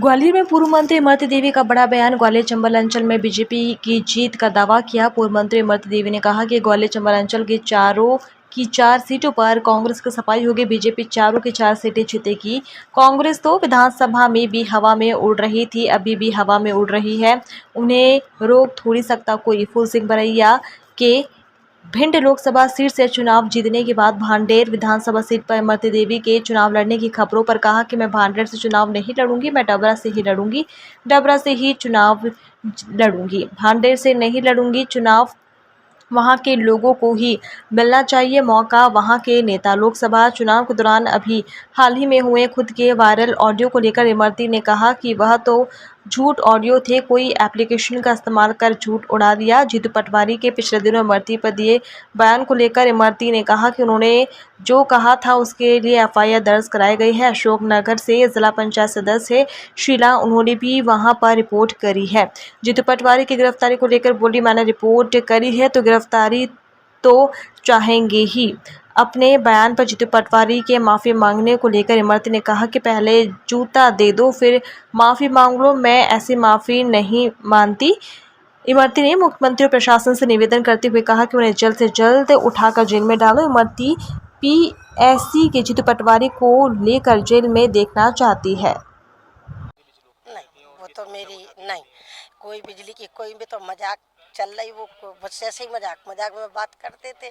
ग्वालियर में पूर्व मंत्री इमरती देवी का बड़ा बयान। ग्वालियर चंबल अंचल में बीजेपी की जीत का दावा किया। पूर्व मंत्री इमरती देवी ने कहा कि ग्वालियर चंबल अंचल की 4 सीटों पर कांग्रेस की सफाई होगी। बीजेपी चारों की 4 सीटें जीतेगी। कांग्रेस तो विधानसभा में भी हवा में उड़ रही थी, अभी भी हवा में उड़ रही है, उन्हें रोक थोड़ी सकता कोई। फूल सिंह बरैया के भिंड लोकसभा सीट से चुनाव जीतने के बाद भांडेर विधानसभा सीट पर इमरती देवी के चुनाव लड़ने की खबरों पर कहा कि मैं भांडेर से चुनाव नहीं लड़ूंगी, मैं डबरा से ही लड़ूंगी, डबरा से ही चुनाव लड़ूंगी, भांडेर से नहीं लड़ूंगी। चुनाव वहां के लोगों को ही मिलना चाहिए मौका, वहां के नेता। लोकसभा चुनाव के दौरान अभी हाल ही में हुए खुद के वायरल ऑडियो को लेकर इमरती ने कहा कि वह तो झूठ ऑडियो थे, कोई एप्लीकेशन का इस्तेमाल कर झूठ उड़ा दिया। जीतू पटवारी के पिछले दिनों इमरती पर दिए बयान को लेकर इमरती ने कहा कि उन्होंने जो कहा था उसके लिए एफआईआर दर्ज कराई गई है। अशोकनगर से जिला पंचायत सदस्य शीला, उन्होंने भी वहां पर रिपोर्ट करी है। जीतू पटवारी की गिरफ्तारी को लेकर बोली, मैंने रिपोर्ट करी है तो गिरफ्तारी तो चाहेंगे ही। अपने बयान पर जीतू पटवारी के माफ़ी मांगने को लेकर इमरती ने कहा कि पहले जूता दे दो फिर माफ़ी मांग लो, मैं ऐसी माफ़ी नहीं मानती। इमरती ने मुख्यमंत्री और प्रशासन से निवेदन करते हुए कहा कि उन्हें जल्द से जल्द उठाकर जेल में डालो। इमरती पीएससी के जीतू पटवारी को लेकर जेल में देखना चाहती है। नहीं, वो तो मेरी नहीं, कोई बिजली की कोई भी तो मजाक चल रही, वो बस ऐसे ही मजाक में बात करते थे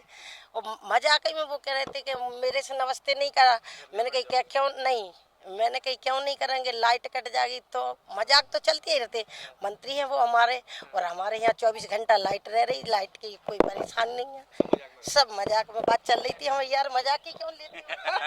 और मजाक ही में वो कह रहे थे कि मेरे से नमस्ते नहीं करा। मैंने कही क्या क्यों नहीं, मैंने कही क्यों नहीं करेंगे, लाइट कट जाएगी तो मजाक तो चलते ही रहते। मंत्री हैं वो हमारे, और हमारे यहाँ 24 घंटा लाइट रह रही, लाइट की कोई परेशान नहीं है, सब मजाक में बात चल रही थी। हम यार मजाक ही क्यों लेते हैं।